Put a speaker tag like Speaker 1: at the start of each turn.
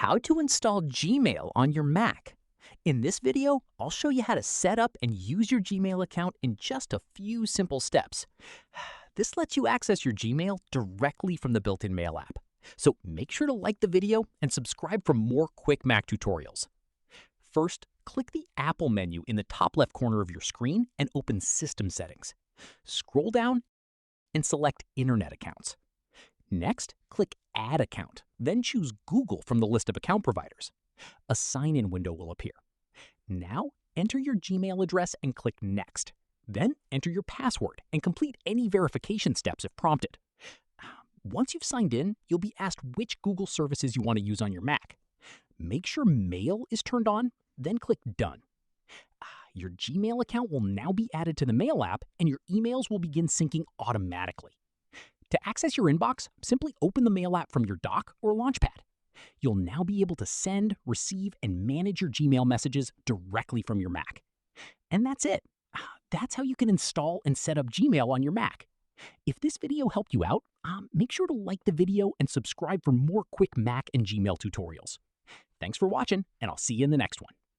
Speaker 1: how to install Gmail on your Mac. In this video, I'll show you how to set up and use your Gmail account in just a few simple steps. This lets you access your Gmail directly from the built-in Mail app. So make sure to like the video and subscribe for more quick Mac tutorials. First, click the Apple menu in the top left corner of your screen and open System Settings. Scroll down and select Internet Accounts. Next, click Add Account, then choose Google from the list of account providers. A sign-in window will appear. Now, enter your Gmail address and click Next. Then enter your password and complete any verification steps if prompted. Once you've signed in, you'll be asked which Google services you want to use on your Mac. Make sure Mail is turned on, then click Done. Your Gmail account will now be added to the Mail app and your emails will begin syncing automatically. To access your inbox, simply open the Mail app from your dock or Launchpad. You'll now be able to send, receive, and manage your Gmail messages directly from your Mac. And that's it. That's how you can install and set up Gmail on your Mac. If this video helped you out, make sure to like the video and subscribe for more quick Mac and Gmail tutorials. Thanks for watching, and I'll see you in the next one.